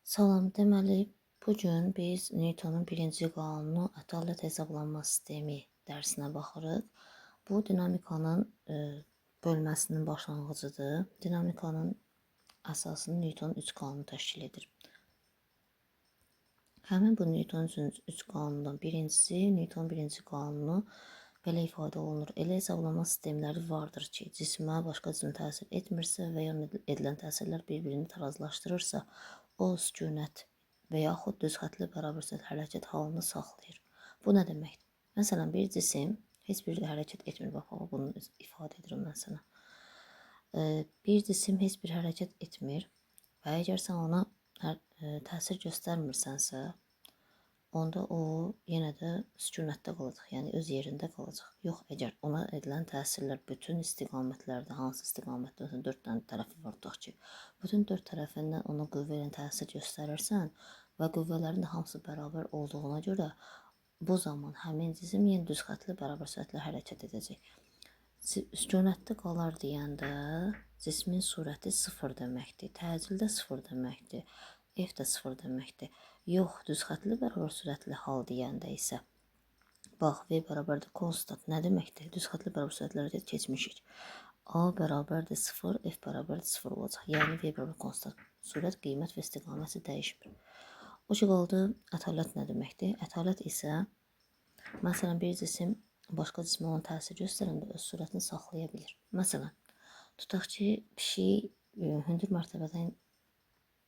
Salam, deməli, bugün biz Newtonun birinci qanunu ədalət hesablanma sistemi dərsinə baxırıq. Bu dinamikanın bölməsinin başlanğıcıdır. Dinamikanın əsasını Newtonun 3 qanunu təşkil edir. Həmin bu Newtonun 3 qanunundan birincisi, Newtonun birinci qanunu belə ifadə olunur. Elə hesablama sistemləri vardır ki, cismə başqa cism təsir etmirsə və ya edilən təsirlər bir-birini tarazlaşdırırsa, o sükunət və yaxud düz xətli bərabər sürət hərəkət halını saxlayır. Bu nə deməkdir? Məsələn, bir cisim heç bir hərəkət etmir. Bax, bunu ifadə edirəm mən sənə. Bir cisim heç bir hərəkət etmir və əgər sən ona təsir göstərmirsənsə, onda o yenə də sükunətdə qalacaq, yəni öz yerində qalacaq. Yox, əgər ona edilən təsirlər bütün istiqamətlərdə, hansı istiqamətdə, məsələn 4 dənə tərəfi var tutaq ki, bütün 4 tərəfindən ona qüvvə ilə təsir göstərirsən və qüvvələrin də hamısı bərabər olduğuna görə bu zaman həmin cisim yenə düz xətli bərabər sürətlə hərəkət edəcək. Sükunətdə qalar deyəndə cismin sürəti 0 deməkdir, təcildə 0 deməkdir, F də 0 deməkdir. Yox, düz xətli bərabər sürətli hal deyəndə isə bax, V bərabərdir konstant nə deməkdir? Düz xətli bərabər sürətli hərəkət keçmişik. A bərabərdir 0, F bərabərdir 0 olacaq. Yəni V bərabər konstant. Sürət, qiymət və istiqaməti dəyişmir. O ki qaldı, ədalət nə deməkdir? Ədalət isə məsələn bir cisim başqa cismə olan təsir göstərəndə öz sürətini saxlaya bilir. Məsələn, tutaq ki, pişik hündür mərtəbədən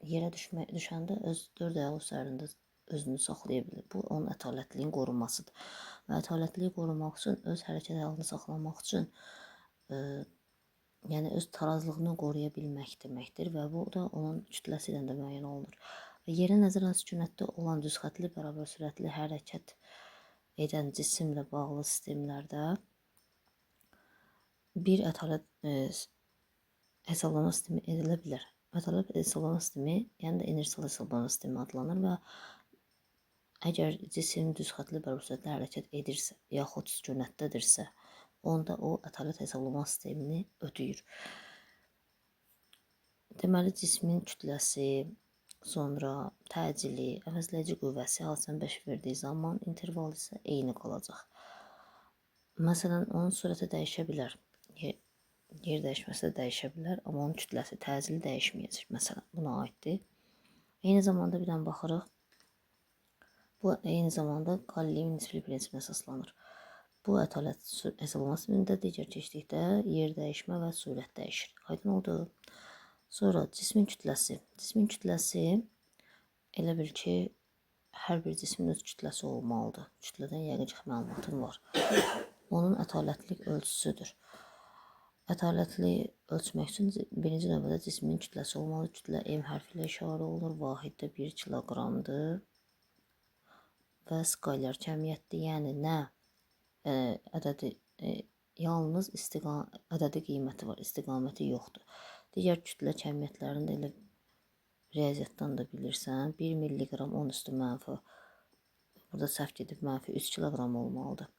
yerə düşəndə öz 4 ayağı üzərində özünü saxlaya bilir. Bu onun ədalətliyin qorunmasıdır. Və ədalətliyi qorumaq üçün, öz hərəkət halını saxlamaq üçün, yəni öz tarazlığını qoruya bilmək deməkdir və bu da onun kütləsi ilə də müəyyən olunur. Və yerə nəzərən sükunətdə olan düz xətli bərabər sürətli hərəkət edən cisimlə bağlı sistemlərdə bir ədalət hesablama sistemi edilə bilər. Ədalət hesablama sistemi, yəni də inersial hesablama sistemi adlanır və əgər cisim düz xətli bərabər sürətlə hərəkət edirsə, yaxud sükunətdədirsə, onda o ədalət hesablama sistemini ödəyir. Deməli, cismin kütləsi, sonra təcili, əvəzləyici qüvvəsi hadisənin baş verdiyi zaman interval isə eyni qalacaq. Məsələn, onun sürəti dəyişə bilər. Yer dəyişməsi də dəyişə bilər, amma onun kütləsi, təcili dəyişməyəcək. Məsələn, buna aiddir. Eyni zamanda bir dənə baxırıq. Bu eyni zamanda Galileyin nisbili prinsipinə əsaslanır. Bu ədalət hesablama sistemində digər keçdikdə yer dəyişmə və sürət dəyişir. Aydın oldu. Sonra cismin kütləsi. Cismin kütləsi elə bil ki, hər bir cismin öz kütləsi olmalıdır. Kütlədən yəqin ki, məlumatın var. Onun ədalətlik ölçüsüdür. Ədalətli ölçmək üçün birinci növbədə cismin kütləsi olmalı. Kütlə M hərfi ilə işarə olunur. Vahiddə 1 kiloqramdır. Və skalyar kəmiyyətdir. Yəni nə ədədi, yalnız ədədi qiyməti var, istiqaməti yoxdur. Digər kütlə kəmiyyətlərində elə riyaziyyatdan da bilirsən. 1 milliqram 10 üstü mənfi, burada səhv gedib mənfi 3 kiloqram olmalıdır.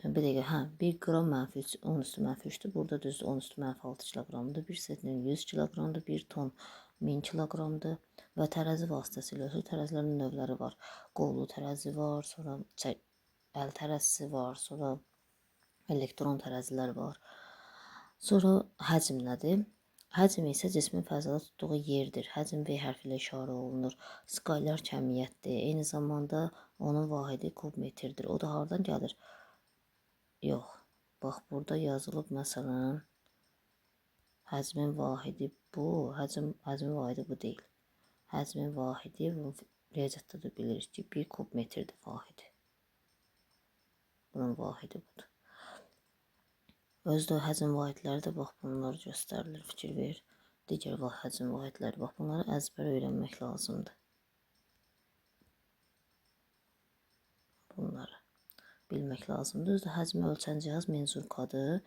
Bir dəqiqə, 1 qram mənfi 3, 10 üstü mənfi 3-dür. Burada düzdür, 10 üstü mənfi 6 kiloqramdır. 1 sentner 100 kiloqramdır. 1 ton 1000 kiloqramdır. Və tərəzi vasitəsilə tərəzilərin növləri var. Qollu tərəzi var, sonra əl tərəzisi var, sonra elektron tərəzilər var. Sonra həcm nədir? Həcm isə cismin fəzada tutduğu yerdir. Həcm V hərfi ilə işarə olunur. Skalyar kəmiyyətdir. Eyni zamanda onun vahidi kubmetrdir. O da hardan gəlir? Yox. Bax, burada yazılıb məsələn həcmin vahidi bu, həcmin vahidi bu deyil. Həcmin vahidi, riyaziyyatda da bilirik ki, 1 kubmetrdir vahidi. Bunun vahidi budur. Özdə həcm vahidləri də bax bunlar göstərilir, fikir ver. Digər həcm vahidləri, bax bunları əzbər öyrənmək lazımdır. Bunları bilmək lazımdır. Özdə həcmi ölçən cihaz menzurkadır.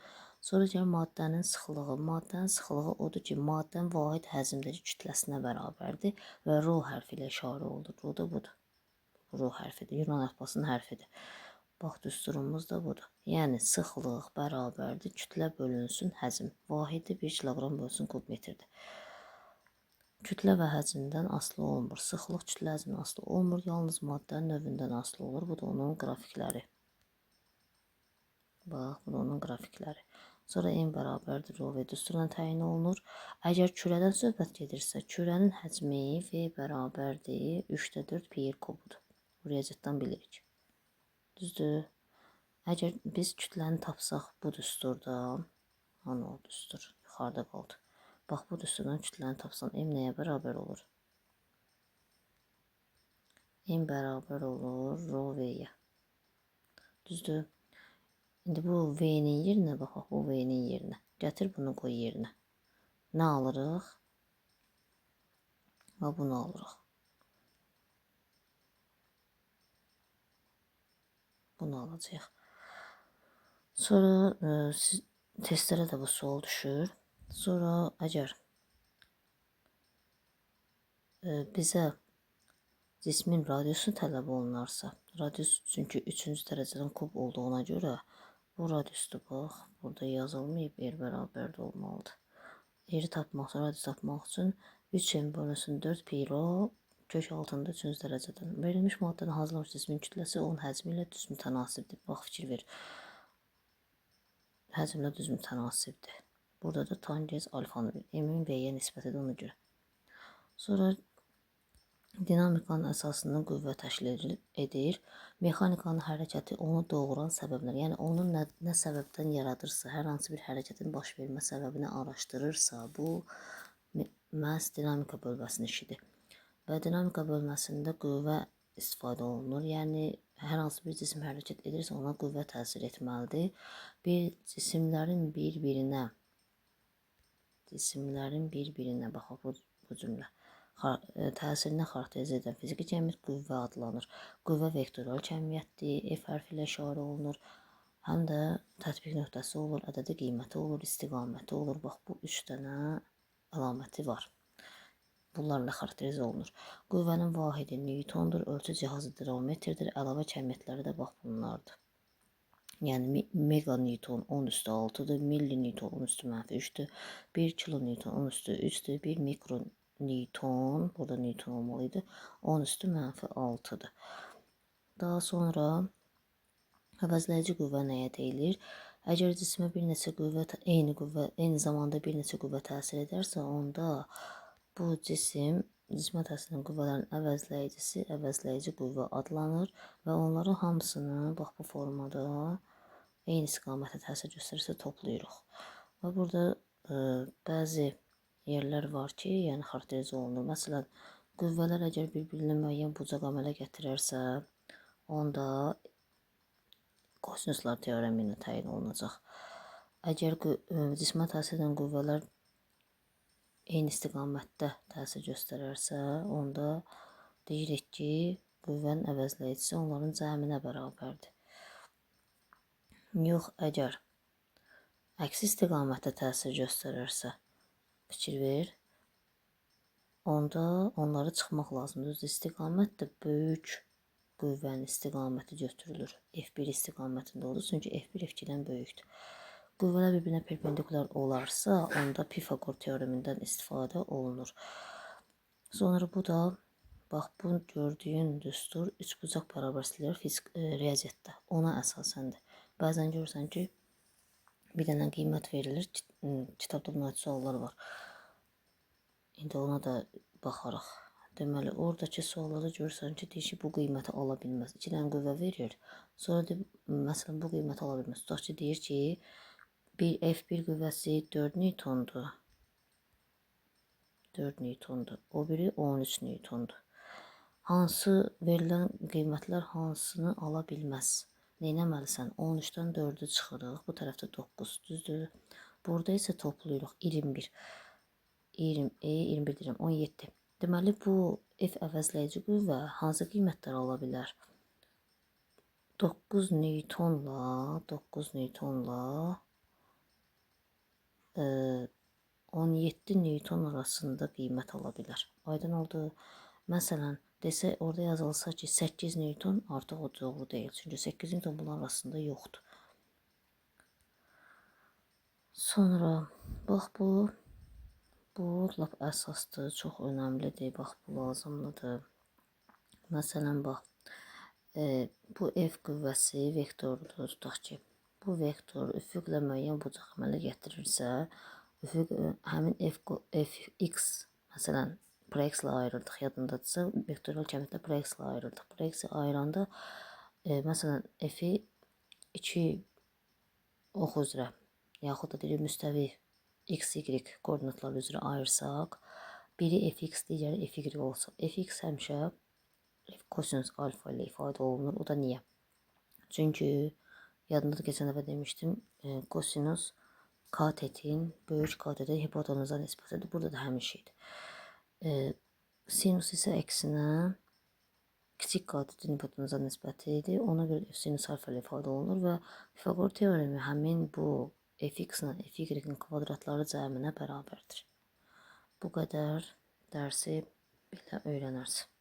Sonra gəlir maddənin sıxlığı. Maddənin sıxlığı odur ki, maddənin vahid həcmdəki kütləsinə bərabərdir və rho hərfi ilə işarə olunur. Rho da budur. Rho hərfidir. Yunan əlifbasının hərfidir. Bax, düsturumuz da budur. Yəni, sıxlıq bərabərdir. Kütlə bölünsün həcm. Vahidi 1 kiloqram bölünsün kubmetrdir. Kütlə və həcmdən asılı olmur. Sıxlıq kütlə həcmindən asılı olmur. Yalnız maddənin növündən asılı olur. Bu da onun qrafikləri. Bax, bu da onun qrafikləri. Sonra n bərabərdir rho v düsturuna təyin olunur. Əgər kürədən söhbət gedirsə, kürənin həcmi v bərabərdir 3/4 pi r kubudur. Bu riyaziyyatdan bilirik. Düzdür? Əgər biz kütləni tapsaq bu düsturda, hani o düstur yuxarıda qaldı. Bax, bu düsturdan kütləni tapsan m nəyə bərabər olur? M bərabər olur rho v-yə. Düzdür? İndi bu v-nin yerinə baxaq, bu v-nin yerinə. Gətir bunu qoy yerinə. Nə alırıq? Və bunu alırıq. Bunu alacağıq. Sonra testlərə də bu sual düşür. Sonra əgər bizə cismin radiusu tələb olunarsa, radius çünki 3-cü dərəcədən kub olduğuna görə bu radiusdur, bax, burada yazılmayıb, r bərabər də olmalıdır. R'i tapmaq, radius tapmaq üçün 3m bölünsün 4 pi rho kök altında 3-cü dərəcədən. Verilmiş maddənin hazırlanmış cismin kütləsi onun həcmi ilə düz mütənasibdir. Bax, fikir ver. Həcmlə düz mütənasibdir. Burada da tangens alfanı bir. M-in v-yə nisbətidir ona görə. Sonra dinamikanın əsasından qüvvə təşkil edir. Mexanikanın hərəkəti onu doğuran səbəblər, yəni onun nə səbəbdən yaradırsa, hər hansı bir hərəkətin baş vermə səbəbini araşdırırsa, bu məhz dinamika bölməsinin işidir. Və dinamika bölməsində qüvvə istifadə olunur. Yəni hər hansı bir cisim hərəkət edirsə ona qüvvə təsir etməlidir. Bir cisimlərin bir-birinə baxaq bu cümlə. Təsirini xarakterizə edən fiziki cəmiyyət qüvvə adlanır. Qüvvə vektoral cəmiyyətdir, F hərfi ilə işarə olunur. Həm də tətbiq nöqtəsi olur, ədədi qiyməti olur, istiqaməti olur. Bax, bu 3 dənə əlaməti var. Bunlarla xarakterizə olunur. Qüvvənin vahidi newtondur, ölçü cihazı drometrdir, əlavə kəmiyyətləri də bax bunlardır. Yəni mega newton 10^6-dır, milli newton 10^-3-dür, 1 kilo newton 10^3-dür, 1 mikro newton, burada newton olmalıydı, 10^-6-dır. Daha sonra əvəzləyici qüvvə nəyə deyilir? Əgər cismə bir neçə qüvvə, eyni zamanda bir neçə qüvvə təsir edərsə, onda bu cismə təsir edən qüvvələrin əvəzləyicisi əvəzləyici qüvvə adlanır və onların hamısını bax bu formada eyni istiqamətə təsir göstərirsə toplayırıq. Və burada bəzi yerlər var ki, yəni xarakterizə olunur. Məsələn, qüvvələr əgər bir-birini müəyyən bucaq əmələ gətirərsə, onda kosinuslar teoremi ilə təyin olunacaq. Əgər cismə təsir edən qüvvələr eyni istiqamətdə təsir göstərərsə, onda deyirik ki, qüvvənin əvəzləyicisi onların cəminə bərabərdir. Yox, əgər əks istiqamətdə təsir göstərərsə, fikir ver, onda onları çıxmaq lazımdır. İstiqamət də böyük qüvvənin istiqaməti götürülür. F1 istiqamətində olur, çünki F1 F2-dən böyükdür. Qüvvələr bir-birinə perpendikular olarsa, onda Pifaqor teoremindən istifadə olunur. Sonra bu da, bax, bu gördüyün düstur üçbucaq parabolikslər riyaziyyatda ona əsasəndir. Bəzən görürsən ki, bir dənə qiymət verilir, kitabda buna suallar var. İndi ona da baxarıq. Deməli, oradakı suallarda görürsən ki, deyir ki, bu qiyməti ala bilməz. 2 dənə qüvvə verir, sonra deyir, məsələn, bu qiyməti ala bilməz. Tutaq ki, deyir ki, F1 qüvvəsi 4 newtondur. 4 newtondur. O biri 13 newtondur. Hansı verilən qiymətlər hansını ala bilməz? Neynəməlisən? 13-dən 4-ü çıxırıq. Bu tərəfdə 9, düzdür? Burada isə toplayırıq 21. 21 deyirəm, 17. Deməli, bu F əvəzləyici qüvvə hansı qiymətlər ala bilər? 9 newtonla 17 newton arasında qiymət ala bilər. Aydın oldu. Məsələn, desə orada yazılsa ki, 8 newton artıq o doğru deyil. Çünki 8 newton bunların arasında yoxdur. Sonra bax bu Bu lap əsasdır, çox önəmlidir, bax bu lazımlıdır. Məsələn, bax, bu F qüvvəsi vektordur, tutaq ki, bu vektor üfüqlə müəyyən bucaq əmələ gətirirsə, üfüq həmin fx, məsələn, proyeksiya ayırırdıq, yadındadırsa, vektoral kəmitlə proyeksiya ayırırdıq. Proyeksiya ayıranda, məsələn, f-i 2 ox üzrə, yaxud da deyək, müstəvi x, y koordinatlar üzrə ayırsaq, biri fx, digəri fy olsa, fx həmişə kosinus alfa ilə ifadə olunur. O da niyə? Çünki yadında da keçən dəfə demişdim, kosinus katetin, böyük katetin hipotenuza nisbətidir. Burada da həmin şeydir. Sinus isə əksinə kiçik katetin hipotenuza nisbətidir. Ona görə sinus alfa ilə ifadə olunur və Pifaqor teoremi həmin bu fx ilə fy-in kvadratları cəminə bərabərdir. Bu qədər dərsi belə öyrənərsiniz.